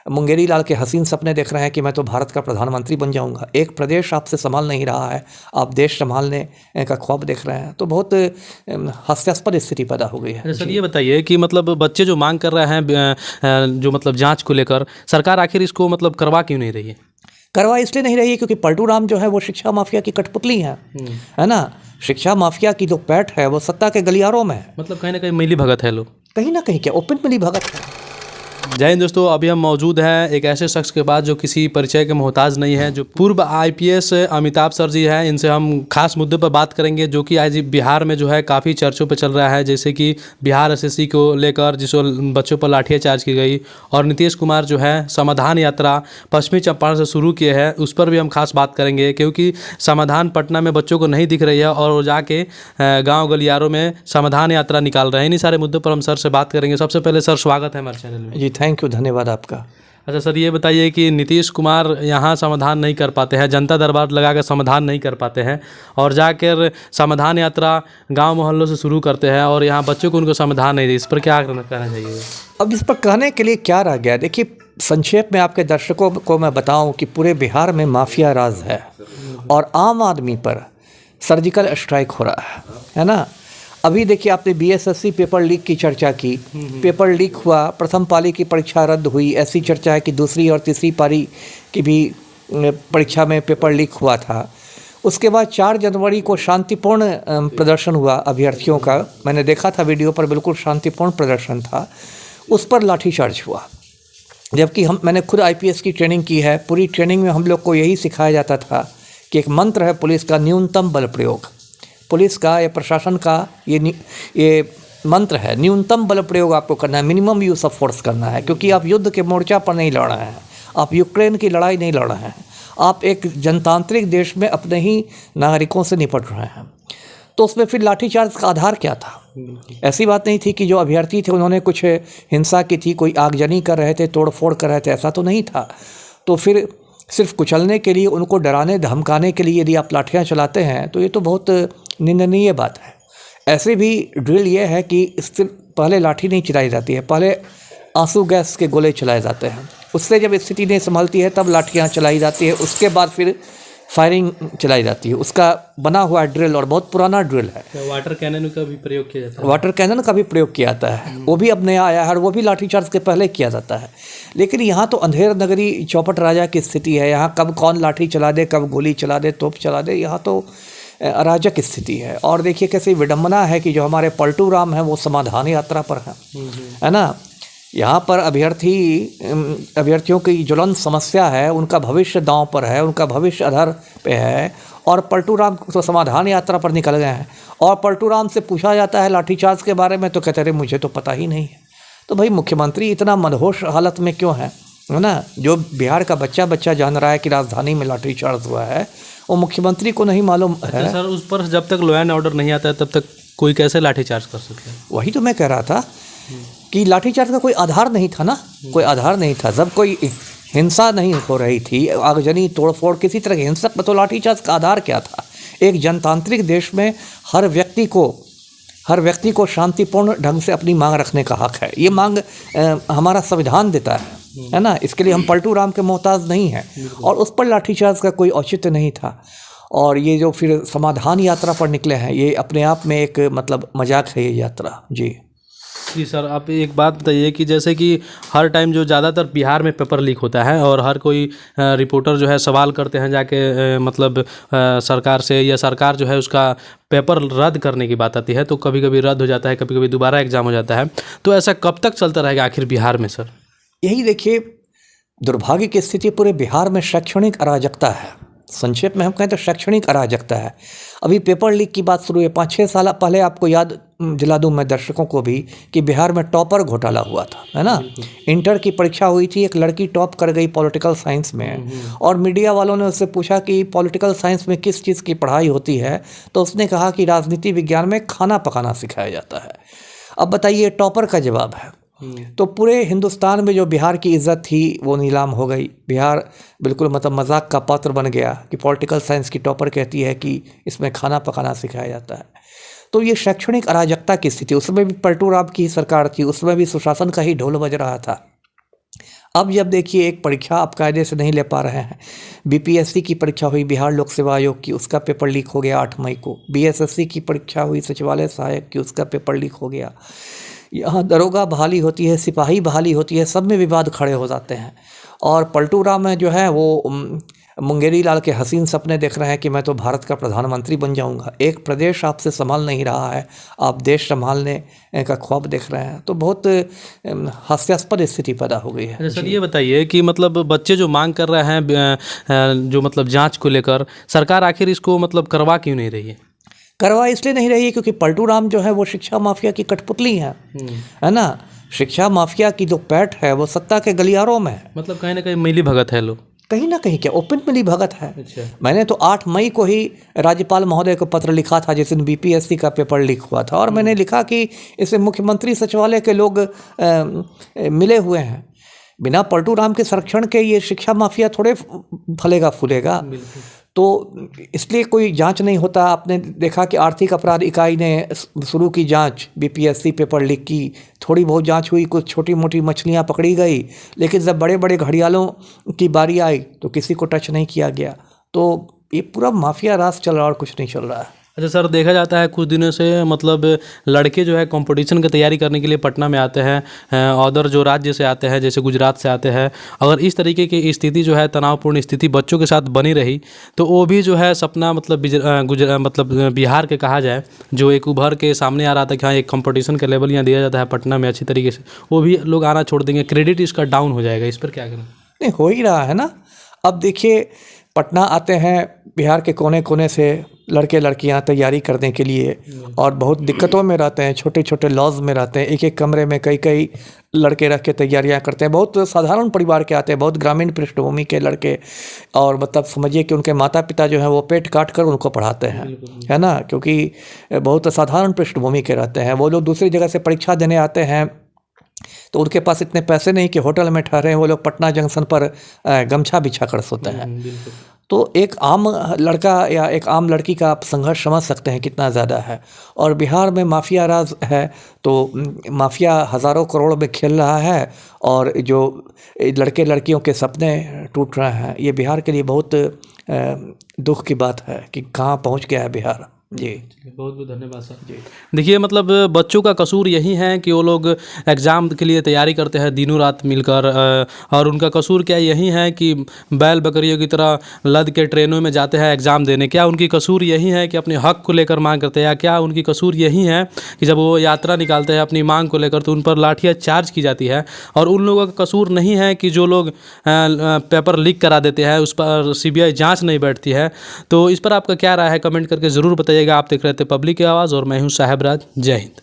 मुंगेरी लाल के हसीन सपने देख रहे हैं कि मैं तो भारत का प्रधानमंत्री बन जाऊंगा। एक प्रदेश आपसे संभाल नहीं रहा है, आप देश संभालने का ख्वाब देख रहे हैं, तो बहुत हास्यास्पद स्थिति पैदा हो गई है। सर ये बताइए कि मतलब बच्चे जो मांग कर रहे हैं जो मतलब जांच को लेकर, सरकार आखिर इसको मतलब करवा क्यों नहीं रही है? करवा इसलिए नहीं रही है क्योंकि पलटू राम जो है वो शिक्षा माफिया की कठपुतली है ना। शिक्षा माफिया की जो पैठ है वो सत्ता के गलियारों में है। मतलब कहीं ना कहीं मिली भगत है लोग, कहीं ना कहीं क्या ओपन मिली भगत है। जय हिंद दोस्तों, अभी हम मौजूद हैं एक ऐसे शख्स के पास जो किसी परिचय के मोहताज नहीं है, जो पूर्व आईपीएस अमिताभ सर जी हैं। इनसे हम खास मुद्दे पर बात करेंगे जो कि आज बिहार में जो है काफ़ी चर्चों पर चल रहा है, जैसे कि बिहार एसएससी को लेकर जिसको बच्चों पर लाठियाँ चार्ज की गई, और नीतीश कुमार जो है समाधान यात्रा पश्चिमी चंपारण से शुरू किए हैं, उस पर भी हम खास बात करेंगे क्योंकि समाधान पटना में बच्चों को नहीं दिख रही है और वो जाके गाँव गलियारों में समाधान यात्रा निकाल रहे हैं। इन्हीं सारे मुद्दों पर हम सर से बात करेंगे। सबसे पहले सर स्वागत है हमारे चैनल में। जी थैंक यू, धन्यवाद आपका। अच्छा सर, ये बताइए कि नीतीश कुमार यहाँ समाधान नहीं कर पाते हैं, जनता दरबार लगाकर समाधान नहीं कर पाते हैं, और जाकर समाधान यात्रा गांव मोहल्लों से शुरू करते हैं और यहाँ बच्चों को उनको समाधान नहीं दे, इस पर क्या कहना चाहिए? अब इस पर कहने के लिए क्या रह गया? देखिए, संक्षेप में आपके दर्शकों को मैं बताऊं कि पूरे बिहार में माफिया राज है और आम आदमी पर सर्जिकल स्ट्राइक हो रहा है ना। अभी देखिए, आपने बीएसएससी पेपर लीक की चर्चा की। पेपर लीक हुआ, प्रथम पाली की परीक्षा रद्द हुई, ऐसी चर्चा है कि दूसरी और तीसरी पाली की भी परीक्षा में पेपर लीक हुआ था। उसके बाद 4 जनवरी को शांतिपूर्ण प्रदर्शन हुआ अभ्यर्थियों का। मैंने देखा था वीडियो पर, बिल्कुल शांतिपूर्ण प्रदर्शन था। उस पर लाठीचार्ज हुआ, जबकि मैंने खुद आईपीएस की ट्रेनिंग की है। पूरी ट्रेनिंग में हम लोग को यही सिखाया जाता था कि एक मंत्र है पुलिस का, न्यूनतम बल प्रयोग। पुलिस का या प्रशासन का ये मंत्र है, न्यूनतम बल प्रयोग आपको करना है, मिनिमम यूज ऑफ फोर्स करना है, क्योंकि आप युद्ध के मोर्चा पर नहीं लड़ रहे हैं, आप यूक्रेन की लड़ाई नहीं लड़ रहे हैं, आप एक जनतांत्रिक देश में अपने ही नागरिकों से निपट रहे हैं। तो उसमें फिर लाठीचार्ज का आधार क्या था? ऐसी बात नहीं थी कि जो अभ्यर्थी थे उन्होंने कुछ हिंसा की थी, कोई आगजनी कर रहे थे, तोड़फोड़ कर रहे थे, ऐसा तो नहीं था। तो फिर सिर्फ कुचलने के लिए, उनको डराने धमकाने के लिए यदि आप लाठियाँ चलाते हैं तो ये तो बहुत निंदनीय बात है। ऐसे भी ड्रिल ये है कि इससे पहले लाठी नहीं चलाई जाती है, पहले आंसू गैस के गोले चलाए जाते हैं। उससे जब स्थिति नहीं संभलती है तब लाठियाँ चलाई जाती है, उसके बाद फिर फायरिंग चलाई जाती है। उसका बना हुआ ड्रिल और बहुत पुराना ड्रिल है। वाटर कैनन का भी प्रयोग किया जाता है। वाटर कैनन का भी प्रयोग किया जाता है, वो भी अब नया आया है और वो भी लाठीचार्ज के पहले किया जाता है। लेकिन यहाँ तो अंधेर नगरी चौपट राजा की स्थिति है। यहाँ कब कौन लाठी चला दे, कब गोली चला दे, तोप चला दे, यहाँ तो अराजक स्थिति है। और देखिए कैसे विडम्बना है कि जो हमारे पलटू राम हैं वो समाधान यात्रा पर हैं, है ना। यहाँ पर अभ्यर्थियों की ज्वलंत समस्या है, उनका भविष्य दांव पर है, उनका भविष्य आधार पे है, और पलटू राम तो समाधान यात्रा पर निकल गए हैं। और पलटू राम से पूछा जाता है लाठीचार्ज के बारे में तो कहते रहे मुझे तो पता ही नहीं है। तो भाई मुख्यमंत्री इतना मदहोश हालत में क्यों है ना? जो बिहार का बच्चा जान रहा है कि राजधानी में लाठीचार्ज हुआ है, वो मुख्यमंत्री को नहीं मालूम है। सर उस पर जब तक लॉ एंड ऑर्डर नहीं आता है तब तक कोई कैसे लाठीचार्ज कर सकता है? वही तो मैं कह रहा था कि लाठीचार्ज का कोई आधार नहीं था ना, कोई आधार नहीं था। जब कोई हिंसा नहीं हो रही थी, आगजनी तोड़फोड़ किसी तरह की हिंसक, तो लाठीचार्ज का आधार क्या था? एक जनतांत्रिक देश में हर व्यक्ति को शांतिपूर्ण ढंग से अपनी मांग रखने का हक है। ये मांग हमारा संविधान देता है ना। इसके लिए हम पलटू राम के मोहताज नहीं हैं, और उस पर लाठीचार्ज का कोई औचित्य नहीं था। और ये जो फिर समाधान यात्रा पर निकले हैं, ये अपने आप में एक मतलब मजाक है ये यात्रा। जी सर, आप एक बात बताइए कि जैसे कि हर टाइम जो ज़्यादातर बिहार में पेपर लीक होता है और हर कोई रिपोर्टर जो है सवाल करते हैं जाके मतलब सरकार से, या सरकार जो है उसका पेपर रद्द करने की बात आती है तो कभी कभी रद्द हो जाता है, कभी कभी दोबारा एग्ज़ाम हो जाता है। तो ऐसा कब तक चलता रहेगा आखिर बिहार में सर? यही देखिए, दुर्भाग्य की स्थिति पूरे बिहार में शैक्षणिक अराजकता है। संक्षेप में हम कहें तो शैक्षणिक अराजकता है। अभी पेपर लीक की बात शुरू है। 5-6 साल पहले आपको याद दिला दूं मैं दर्शकों को भी कि बिहार में टॉपर घोटाला हुआ था, है ना। इंटर की परीक्षा हुई थी, एक लड़की टॉप कर गई पॉलिटिकल साइंस में, और मीडिया वालों ने उससे पूछा कि पॉलिटिकल साइंस में किस चीज़ की पढ़ाई होती है, तो उसने कहा कि राजनीति विज्ञान में खाना पकाना सिखाया जाता है। अब बताइए, टॉपर का जवाब है। तो पूरे हिंदुस्तान में जो बिहार की इज्जत थी वो नीलाम हो गई। बिहार बिल्कुल मतलब मजाक का पात्र बन गया कि पॉलिटिकल साइंस की टॉपर कहती है कि इसमें खाना पकाना सिखाया जाता है। तो ये शैक्षणिक अराजकता की स्थिति, उसमें भी पलटू राम की सरकार थी, उसमें भी सुशासन का ही ढोल बज रहा था। अब जब देखिए एक परीक्षा आप कायदे से नहीं ले पा रहे हैं, बीपीएससी की परीक्षा हुई बिहार लोक सेवा आयोग की, उसका पेपर लीक हो गया 8 मई को। बीएसएससी की परीक्षा हुई सचिवालय सहायक की, उसका पेपर लीक हो गया। यहाँ दरोगा बहाली होती है, सिपाही बहाली होती है, सब में विवाद खड़े हो जाते हैं। और पलटू राम जो है वो मुंगेरी लाल के हसीन सपने देख रहे हैं कि मैं तो भारत का प्रधानमंत्री बन जाऊंगा। एक प्रदेश आपसे संभाल नहीं रहा है, आप देश संभालने का ख्वाब देख रहे हैं, तो बहुत हास्यास्पद स्थिति पैदा हो गई है। सर ये बताइए कि मतलब बच्चे जो मांग कर रहे हैं जो मतलब जांच को लेकर, सरकार आखिर इसको मतलब करवा क्यों नहीं रही है? करवा इसलिए नहीं रही है क्योंकि पलटू राम जो है वो शिक्षा माफिया की कठपुतली है ना। शिक्षा माफिया की जो पैठ है वो सत्ता के गलियारों में है। मतलब कहीं ना कहीं मिली भगत है लोग, कहीं ना कहीं क्या ओपन मिली भगत है। अच्छा। मैंने तो 8 मई को ही राज्यपाल महोदय को पत्र लिखा था जिस दिन बीपीएससी का पेपर लीक हुआ था, और मैंने लिखा कि इसे मुख्यमंत्री सचिवालय के लोग मिले हुए हैं। बिना पलटू राम के संरक्षण के ये शिक्षा माफिया थोड़े फलेगा फूलेगा। तो इसलिए कोई जांच नहीं होता। आपने देखा कि आर्थिक अपराध इकाई ने शुरू की जांच बीपीएससी पेपर लीक की, थोड़ी बहुत जांच हुई, कुछ छोटी मोटी मछलियां पकड़ी गई, लेकिन जब बड़े बड़े घड़ियालों की बारी आई तो किसी को टच नहीं किया गया। तो ये पूरा माफिया राज चल रहा है और कुछ नहीं चल रहा है। अच्छा सर, देखा जाता है कुछ दिनों से मतलब लड़के जो है कंपटीशन की तैयारी करने के लिए पटना में आते हैं, अदर जो राज्य से आते हैं जैसे गुजरात से आते हैं। अगर इस तरीके की स्थिति जो है तनावपूर्ण स्थिति बच्चों के साथ बनी रही तो वो भी जो है सपना मतलब मतलब बिहार के कहा जाए जो एक उभर के सामने आ रहा था कि हाँ एक कंपटीशन का लेवल यहाँ दिया जाता है पटना में अच्छी तरीके से, वो भी लोग आना छोड़ देंगे, क्रेडिट इसका डाउन हो जाएगा। इस पर क्या करें? नहीं, हो ही रहा है ना। अब देखिए पटना आते हैं बिहार के कोने कोने से लड़के लड़कियां तैयारी करने के लिए, और बहुत दिक्कतों में रहते हैं, छोटे छोटे लॉज में रहते हैं, एक एक कमरे में कई कई लड़के रख के तैयारियां करते हैं। बहुत साधारण परिवार के आते हैं, बहुत ग्रामीण पृष्ठभूमि के लड़के, और मतलब समझिए कि उनके माता पिता जो हैं वो पेट काट कर उनको पढ़ाते हैं, है ना, क्योंकि बहुत साधारण पृष्ठभूमि के रहते हैं। वो लोग दूसरी जगह से परीक्षा देने आते हैं तो उनके पास इतने पैसे नहीं कि होटल में ठहरे, वो लोग पटना जंक्शन पर गमछा बिछा कर सोते हैं। तो एक आम लड़का या एक आम लड़की का आप संघर्ष समझ सकते हैं कितना ज़्यादा है। और बिहार में माफिया राज है, तो माफिया हज़ारों करोड़ में खेल रहा है, और जो लड़के लड़कियों के सपने टूट रहे हैं, ये बिहार के लिए बहुत दुख की बात है कि कहाँ पहुँच गया है बिहार। जी बहुत बहुत धन्यवाद सर। जी देखिए मतलब बच्चों का कसूर यही है कि वो लोग एग्ज़ाम के लिए तैयारी करते हैं दिनों रात मिलकर, और उनका कसूर क्या यही है कि बैल बकरियों की तरह लद के ट्रेनों में जाते हैं एग्ज़ाम देने। क्या उनकी कसूर यही है कि अपने हक को लेकर मांग करते हैं, या क्या उनकी कसूर यही है कि जब वो यात्रा निकालते हैं अपनी मांग को लेकर तो उन पर लाठियाँ चार्ज की जाती है। और उन लोगों का कसूर नहीं है कि जो लोग पेपर लीक करा देते हैं उस पर CBI जाँच नहीं बैठती है। तो इस पर आपका क्या राय है, कमेंट करके ज़रूर बताइएगा। आप देख रहे थे पब्लिक की आवाज़ और मैं हूँ साहेब राज। जय हिंद।